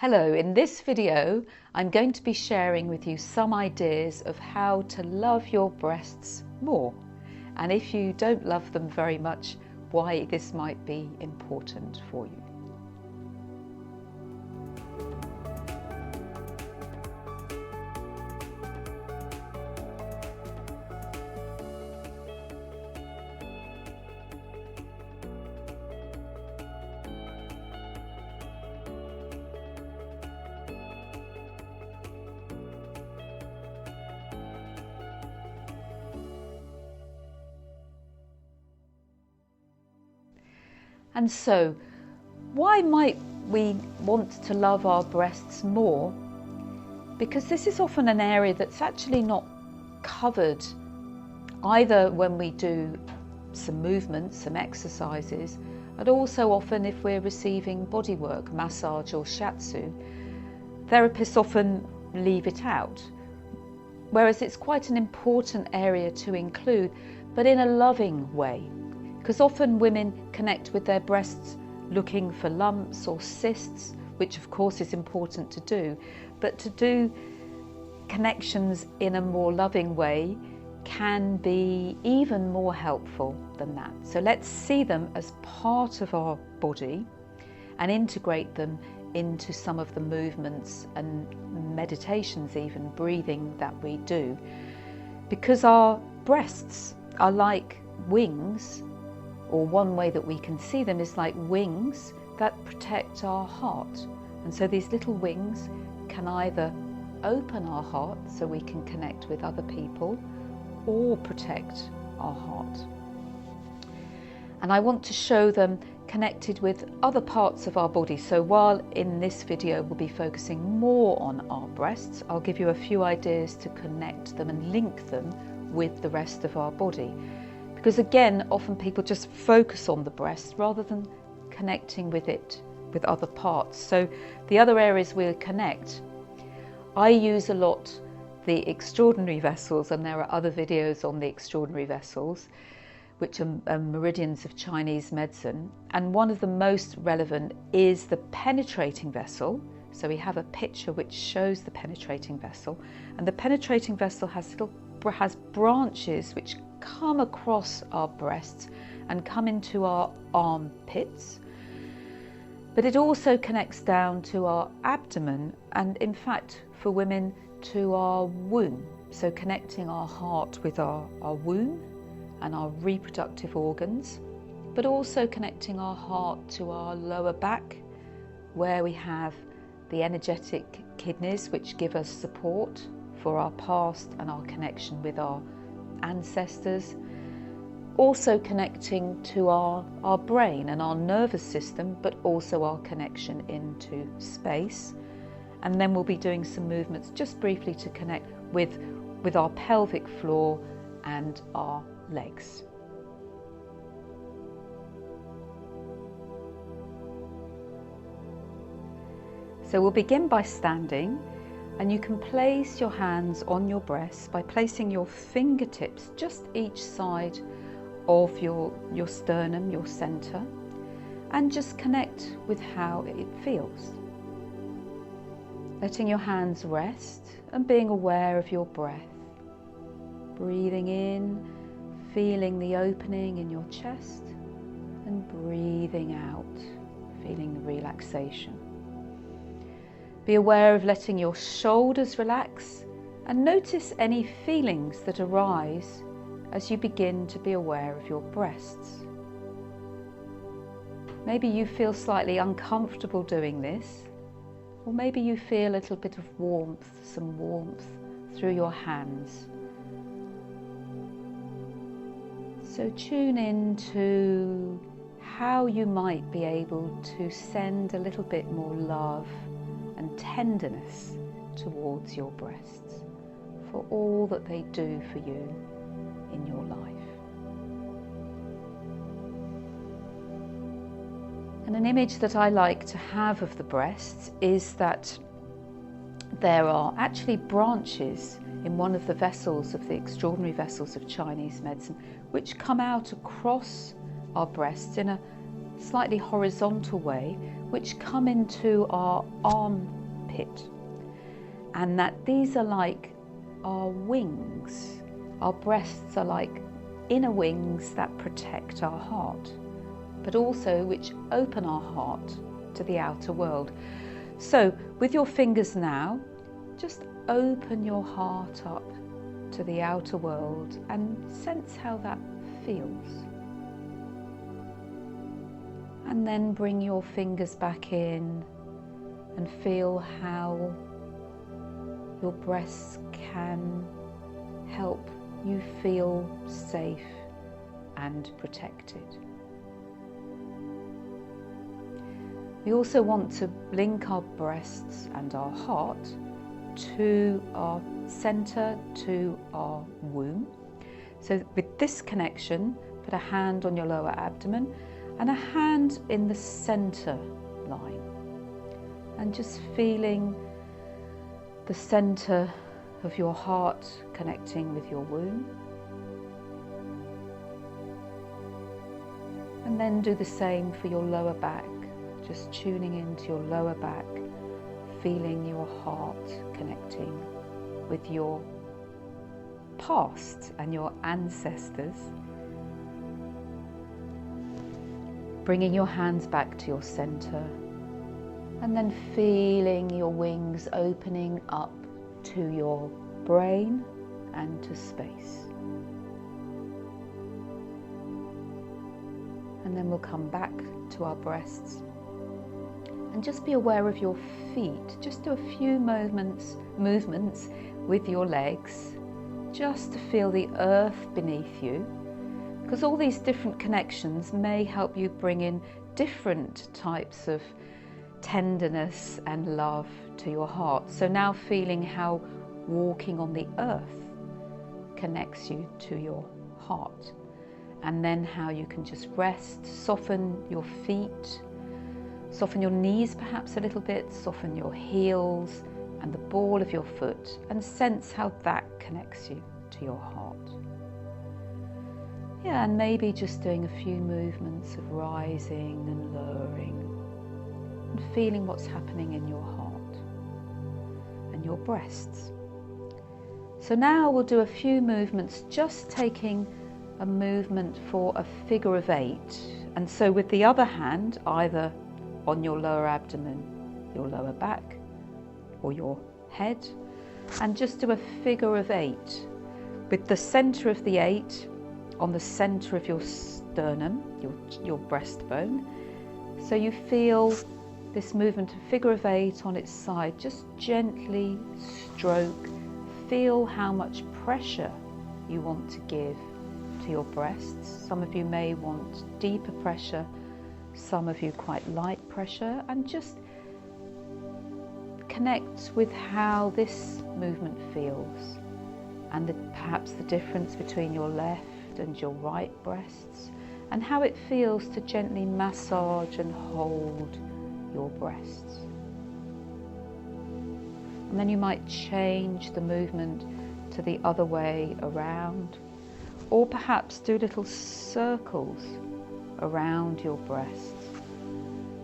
Hello, in this video I'm going to be sharing with you some ideas of how to love your breasts more, and if you don't love them very much, why this might be important for you. And so, why might we want to love our breasts more? Because this is often an area that's actually not covered either when we do some movements, some exercises, and also often if we're receiving bodywork, massage or shiatsu. Therapists often leave it out, whereas it's quite an important area to include, but in a loving way. Because often women connect with their breasts looking for lumps or cysts, which of course is important to do, but to do connections in a more loving way can be even more helpful than that. So let's see them as part of our body and integrate them into some of the movements and meditations, even breathing that we do. Because our breasts are like wings, or one way that we can see them is like wings that protect our heart. And so these little wings can either open our heart so we can connect with other people or protect our heart. And I want to show them connected with other parts of our body. So while in this video we'll be focusing more on our breasts, I'll give you a few ideas to connect them and link them with the rest of our body. Because again, often people just focus on the breast rather than connecting with it with other parts. So the other areas we'll connect. I use a lot the extraordinary vessels, and there are other videos on the extraordinary vessels, which are meridians of Chinese medicine. And one of the most relevant is the penetrating vessel. So we have a picture which shows the penetrating vessel, and the penetrating vessel has branches which come across our breasts and come into our armpits, but it also connects down to our abdomen, and in fact for women to our womb, so connecting our heart with our womb and our reproductive organs, but also connecting our heart to our lower back, where we have the energetic kidneys which give us support for our past and our connection with our ancestors, also connecting to our brain and our nervous system, but also our connection into space. And then we'll be doing some movements just briefly to connect with our pelvic floor and our legs. So we'll begin by standing. And you can place your hands on your breasts by placing your fingertips just each side of your sternum, your center, and just connect with how it feels. Letting your hands rest and being aware of your breath. Breathing in, feeling the opening in your chest, and breathing out, feeling the relaxation. Be aware of letting your shoulders relax and notice any feelings that arise as you begin to be aware of your breasts. Maybe you feel slightly uncomfortable doing this, or maybe you feel a little bit of warmth, some warmth through your hands. So tune in to how you might be able to send a little bit more love and tenderness towards your breasts for all that they do for you in your life. And an image that I like to have of the breasts is that there are actually branches in one of the vessels of the extraordinary vessels of Chinese medicine which come out across our breasts in a slightly horizontal way, which come into our armpit, and that these are like our wings. Our breasts are like inner wings that protect our heart, but also which open our heart to the outer world. So with your fingers now, just open your heart up to the outer world and sense how that feels. And then bring your fingers back in and feel how your breasts can help you feel safe and protected. We also want to link our breasts and our heart to our center, to our womb. So with this connection, put a hand on your lower abdomen and a hand in the center line, and just feeling the center of your heart connecting with your womb. And then do the same for your lower back, just tuning into your lower back, feeling your heart connecting with your past and your ancestors. Bringing your hands back to your center, and then feeling your wings opening up to your brain and to space. And then we'll come back to our breasts and just be aware of your feet. Just do a few movements with your legs, just to feel the earth beneath you, because all these different connections may help you bring in different types of tenderness and love to your heart. So now feeling how walking on the earth connects you to your heart, and then how you can just rest, soften your feet, soften your knees perhaps a little bit, soften your heels and the ball of your foot, and sense how that connects you to your heart. Yeah, and maybe just doing a few movements of rising and lowering, and feeling what's happening in your heart and your breasts. So now we'll do a few movements, just taking a movement for a figure of 8. And so with the other hand, either on your lower abdomen, your lower back, or your head, and just do a figure of 8 with the center of the 8 on the center of your sternum, your breastbone. So you feel this movement of figure of 8 on its side. Just gently stroke, feel how much pressure you want to give to your breasts. Some of you may want deeper pressure, some of you quite light pressure, and just connect with how this movement feels, and perhaps the difference between your left and your right breasts, and how it feels to gently massage and hold your breasts. And then you might change the movement to the other way around, or perhaps do little circles around your breasts.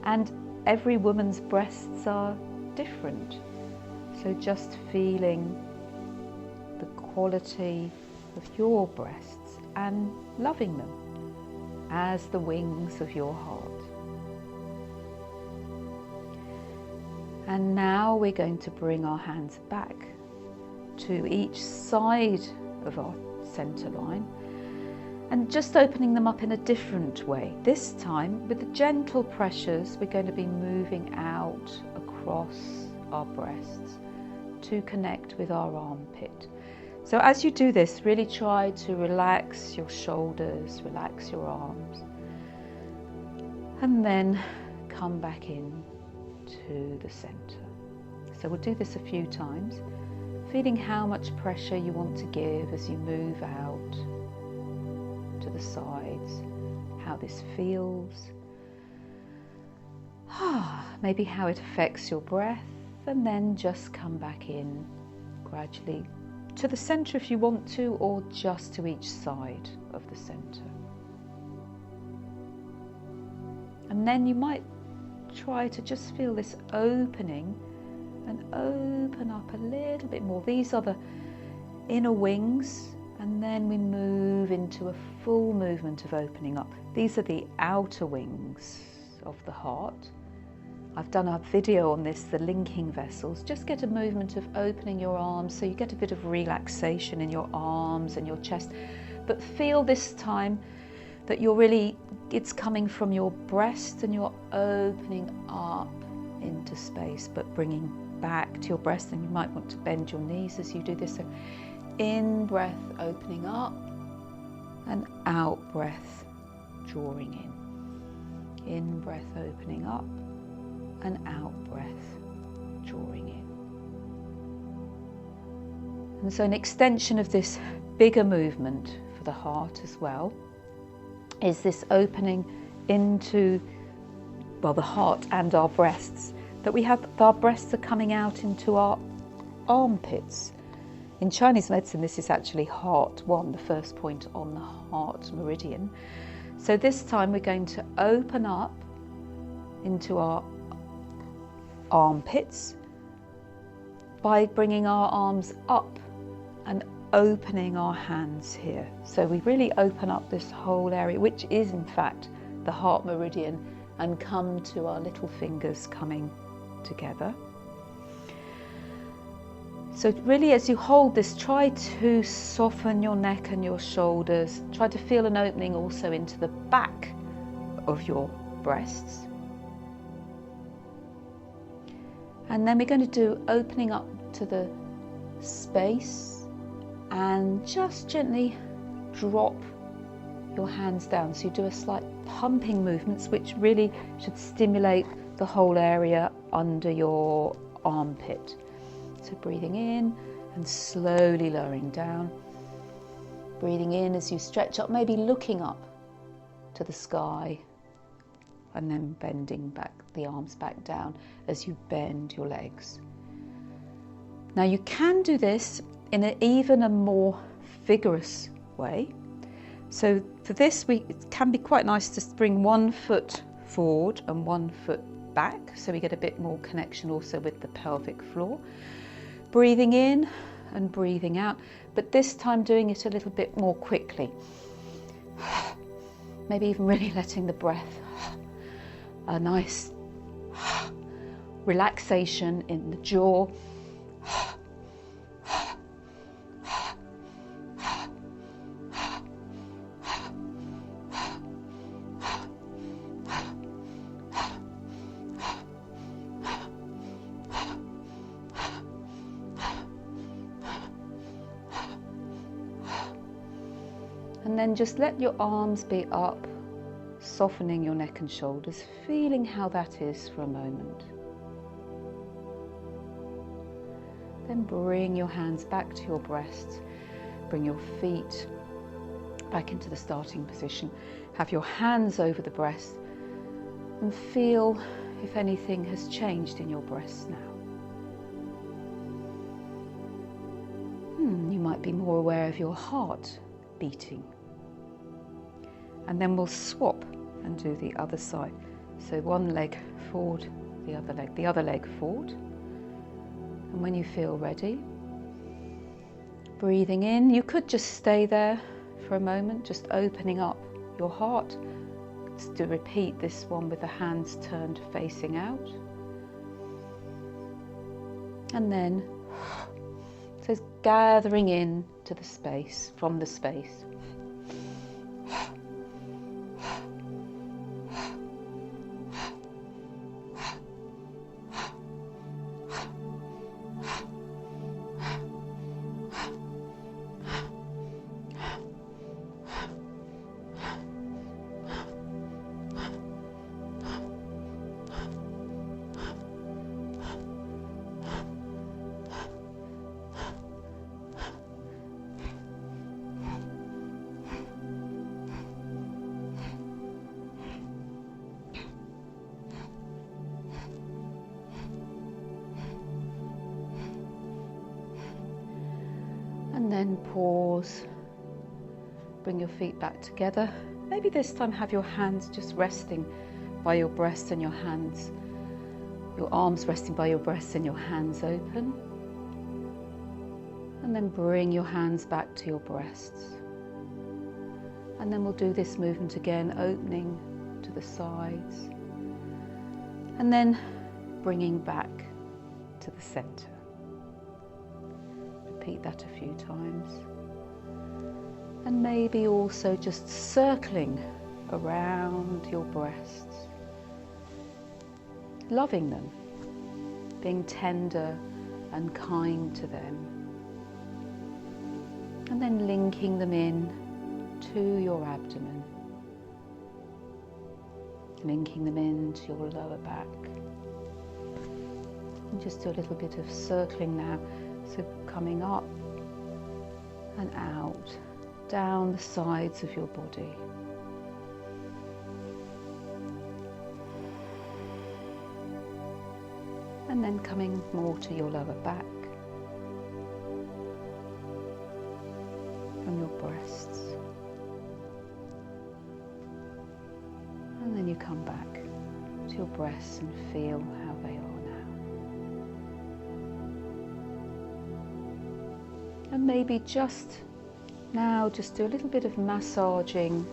And every woman's breasts are different, so just feeling the quality of your breasts and loving them as the wings of your heart. And now we're going to bring our hands back to each side of our center line, and just opening them up in a different way. This time, with the gentle pressures, we're going to be moving out across our breasts to connect with our armpit. So as you do this, really try to relax your shoulders, relax your arms, and then come back in to the center. So we'll do this a few times, feeling how much pressure you want to give as you move out to the sides, how this feels, maybe how it affects your breath, and then just come back in gradually to the center if you want to, or just to each side of the center. And then you might try to just feel this opening and open up a little bit more. These are the inner wings, and then we move into a full movement of opening up. These are the outer wings of the heart. I've done a video on this, the linking vessels. Just get a movement of opening your arms so you get a bit of relaxation in your arms and your chest. But feel this time that it's coming from your breast and you're opening up into space, but bringing back to your breast. And you might want to bend your knees as you do this. So in breath, opening up, and out breath, drawing in. In breath, opening up, and out breath, drawing in. And so an extension of this bigger movement for the heart as well is this opening into, well, the heart and our breasts, that we have, our breasts are coming out into our armpits. In Chinese medicine, this is actually heart 1, the first point on the heart meridian. So this time we're going to open up into our armpits by bringing our arms up and opening our hands here. So we really open up this whole area, which is in fact the heart meridian, and come to our little fingers coming together. So really, as you hold this, try to soften your neck and your shoulders. Try to feel an opening also into the back of your breasts. And then we're going to do opening up to the space, and just gently drop your hands down. So you do a slight pumping movements, which really should stimulate the whole area under your armpit. So breathing in and slowly lowering down. Breathing in as you stretch up, maybe looking up to the sky, and then bending back the arms back down as you bend your legs. Now you can do this in even a more vigorous way. So for this, it can be quite nice to bring one foot forward and one foot back, so we get a bit more connection also with the pelvic floor. Breathing in and breathing out, but this time doing it a little bit more quickly. Maybe even really letting the breath, a nice relaxation in the jaw. And then just let your arms be up, softening your neck and shoulders, feeling how that is for a moment. Then bring your hands back to your breast, bring your feet back into the starting position. Have your hands over the breast and feel if anything has changed in your breast now. You might be more aware of your heart beating. And then we'll swap and do the other side. So one leg forward, the other leg forward. And when you feel ready, breathing in, you could just stay there for a moment, just opening up your heart. Just to repeat this one with the hands turned facing out. And then, so it's gathering in to the space, from the space. And then pause, bring your feet back together. Maybe this time have your hands just resting by your breast and your hands, your arms resting by your breast and your hands open. And then bring your hands back to your breasts. And then we'll do this movement again, opening to the sides. And then bringing back to the center. Repeat that a few times. And maybe also just circling around your breasts, loving them, being tender and kind to them, and then linking them in to your abdomen, linking them into your lower back. And just do a little bit of circling now, so coming up and out, down the sides of your body. And then coming more to your lower back, from your breasts. And then you come back to your breasts and feel how they are now. And maybe just now, just do a little bit of massaging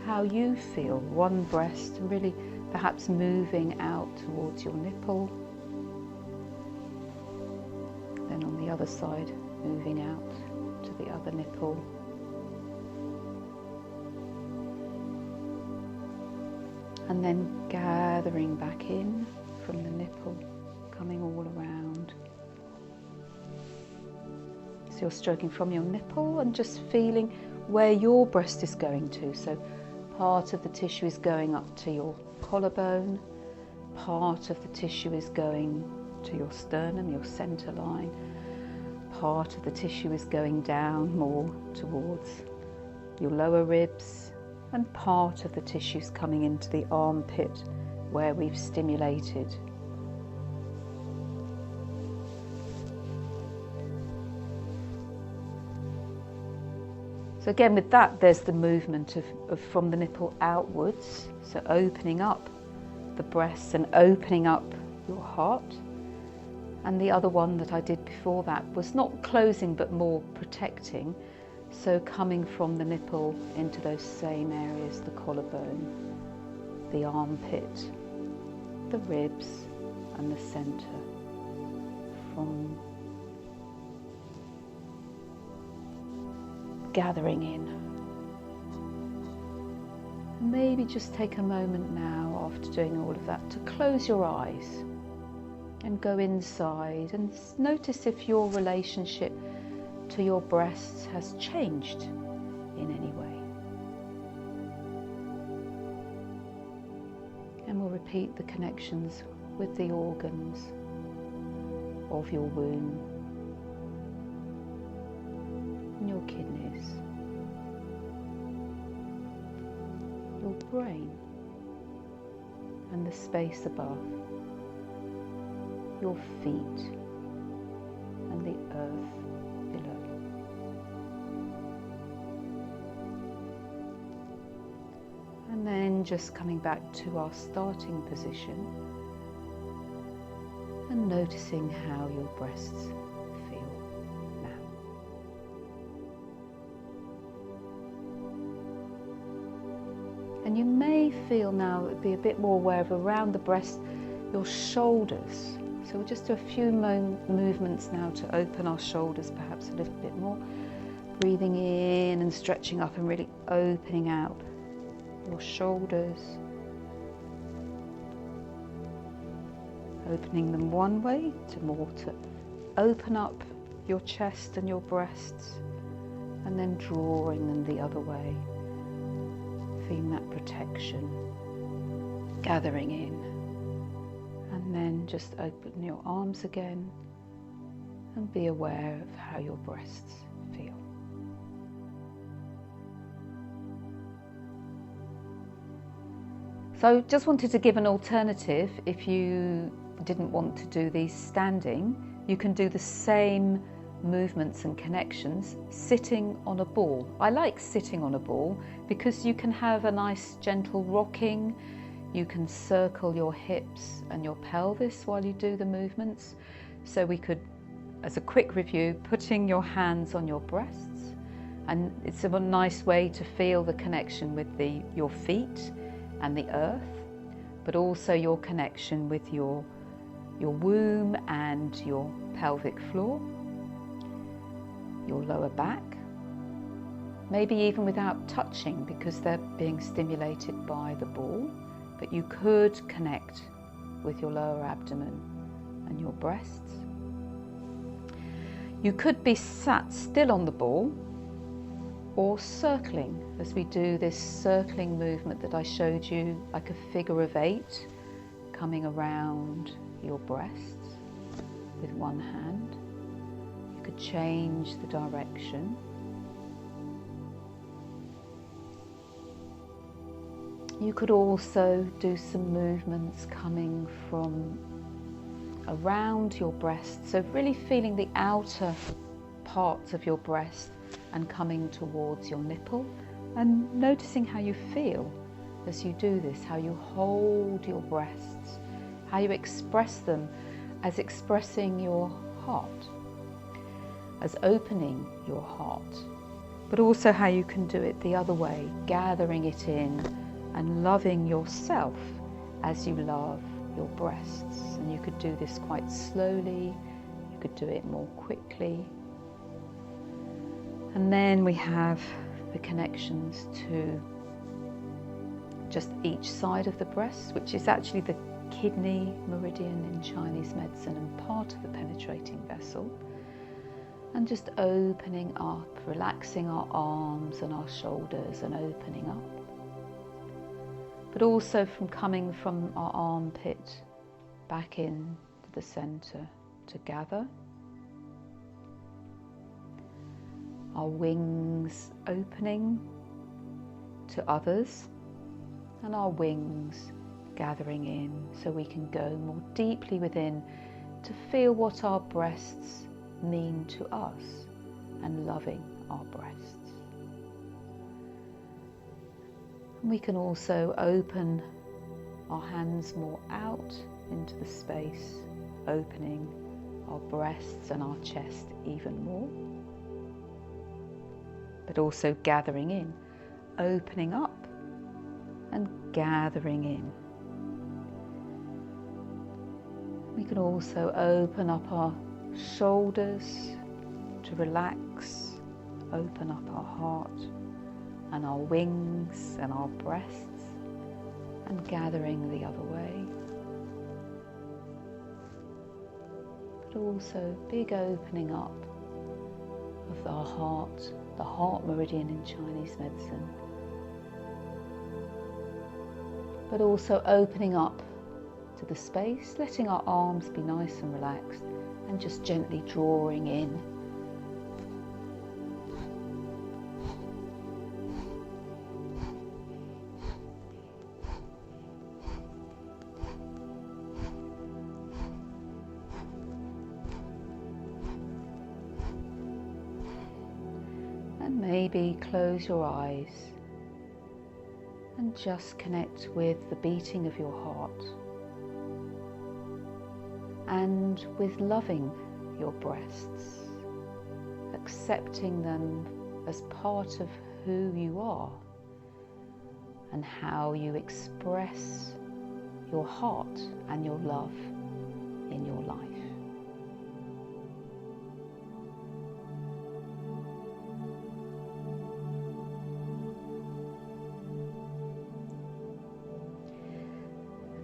how you feel, one breast, and really perhaps moving out towards your nipple. Then on the other side, moving out to the other nipple. And then gathering back in from the nipple, coming all around. So you're stroking from your nipple and just feeling where your breast is going to. So part of the tissue is going up to your collarbone, part of the tissue is going to your sternum, your center line, part of the tissue is going down more towards your lower ribs, and part of the tissue is coming into the armpit where we've stimulated. So again, with that, there's the movement of from the nipple outwards, so opening up the breasts and opening up your heart. And the other one that I did before that was not closing but more protecting, so coming from the nipple into those same areas, the collarbone, the armpit, the ribs and the center, from gathering in. Maybe just take a moment now after doing all of that to close your eyes and go inside and notice if your relationship to your breasts has changed in any way. And we'll repeat the connections with the organs of your womb, and your kidneys, your brain and the space above, your feet and the earth below. And then just coming back to our starting position and noticing how your breasts feel now. And you may feel now, be a bit more aware of around the breast, your shoulders. So we'll just do a few movements now to open our shoulders perhaps a little bit more. Breathing in and stretching up and really opening out your shoulders. Opening them one way to open up your chest and your breasts, and then drawing them the other way. Feeling that protection, gathering in. And then just open your arms again and be aware of how your breasts feel. So just wanted to give an alternative. If you didn't want to do these standing, you can do the same movements and connections sitting on a ball. I like sitting on a ball because you can have a nice gentle rocking. You can circle your hips and your pelvis while you do the movements. So we could, as a quick review, putting your hands on your breasts, and it's a nice way to feel the connection with your feet and the earth, but also your connection with your womb and your pelvic floor, your lower back, maybe even without touching because they're being stimulated by the ball, but you could connect with your lower abdomen and your breasts. You could be sat still on the ball or circling, as we do this circling movement that I showed you, like a figure of 8, coming around your breasts with one hand. You could change the direction. You could also do some movements coming from around your breast, so really feeling the outer parts of your breast and coming towards your nipple, and noticing how you feel as you do this, how you hold your breasts, how you express them as expressing your heart, as opening your heart, but also how you can do it the other way, gathering it in and loving yourself as you love your breasts. And you could do this quite slowly, you could do it more quickly. And then we have the connections to just each side of the breast, which is actually the kidney meridian in Chinese medicine and part of the penetrating vessel. And just opening up, relaxing our arms and our shoulders and opening up. But also from coming from our armpit back in to the center to gather. Our wings opening to others, and our wings gathering in so we can go more deeply within to feel what our breasts mean to us and loving our breasts. We can also open our hands more out into the space, opening our breasts and our chest even more, but also gathering in, opening up and gathering in. We can also open up our shoulders to relax, open up our heart and our wings and our breasts, and gathering the other way. But also big opening up of our heart, the heart meridian in Chinese medicine. But also opening up to the space, letting our arms be nice and relaxed, and just gently drawing in. And maybe close your eyes and just connect with the beating of your heart and with loving your breasts, accepting them as part of who you are and how you express your heart and your love in your life.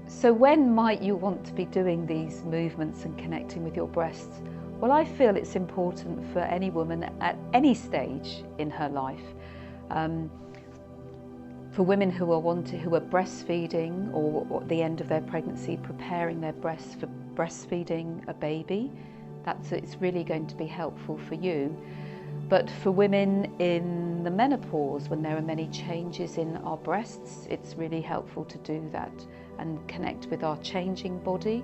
So when might you want to be doing these movements and connecting with your breasts? Well, I feel it's important for any woman at any stage in her life. For women who are breastfeeding or at the end of their pregnancy, preparing their breasts for breastfeeding a baby, it's really going to be helpful for you. But for women in the menopause, when there are many changes in our breasts, it's really helpful to do that and connect with our changing body.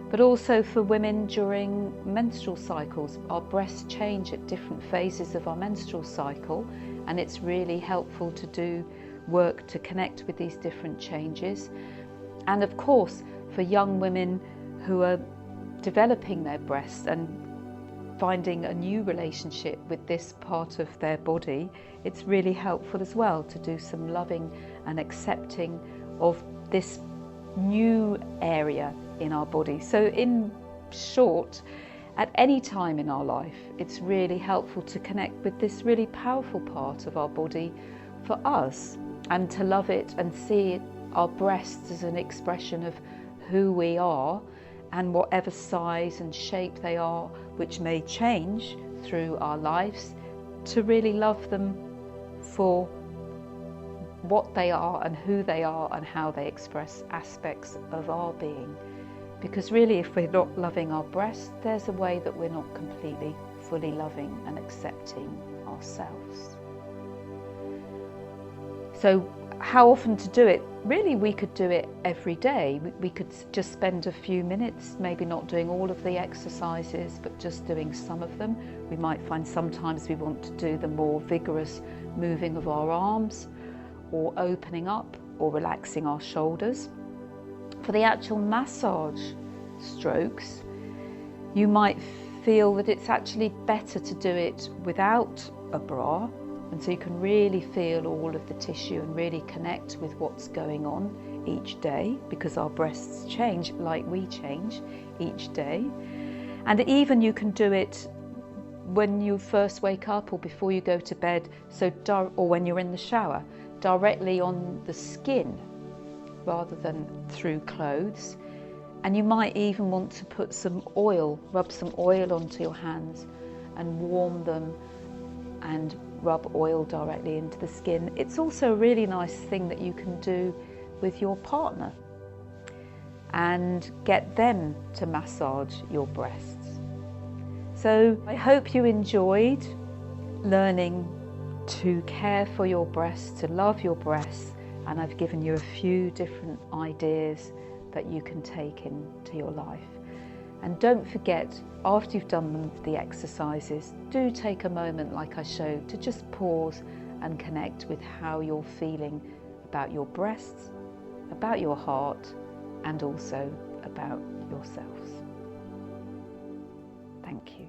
But also for women during menstrual cycles, our breasts change at different phases of our menstrual cycle, and it's really helpful to do work to connect with these different changes. And of course, for young women who are developing their breasts and finding a new relationship with this part of their body, it's really helpful as well to do some loving and accepting of this new area in our body. So in short, at any time in our life, it's really helpful to connect with this really powerful part of our body for us, and to love it and see our breasts as an expression of who we are, and whatever size and shape they are, which may change through our lives, to really love them for what they are and who they are and how they express aspects of our being. Because really, if we're not loving our breasts, there's a way that we're not completely, fully loving and accepting ourselves. So how often to do it? Really, we could do it every day. We could just spend a few minutes, maybe not doing all of the exercises, but just doing some of them. We might find sometimes we want to do the more vigorous moving of our arms, or opening up, or relaxing our shoulders. For the actual massage strokes, you might feel that it's actually better to do it without a bra, and so you can really feel all of the tissue and really connect with what's going on each day, because our breasts change like we change each day. And even you can do it when you first wake up or before you go to bed, or when you're in the shower, directly on the skin rather than through clothes. And you might even want to put some oil, rub some oil onto your hands and warm them and rub oil directly into the skin. It's also a really nice thing that you can do with your partner and get them to massage your breasts. So I hope you enjoyed learning to care for your breasts, to love your breasts, and I've given you a few different ideas that you can take into your life. And don't forget, after you've done the exercises, do take a moment, like I showed, to just pause and connect with how you're feeling about your breasts, about your heart, and also about yourselves. Thank you.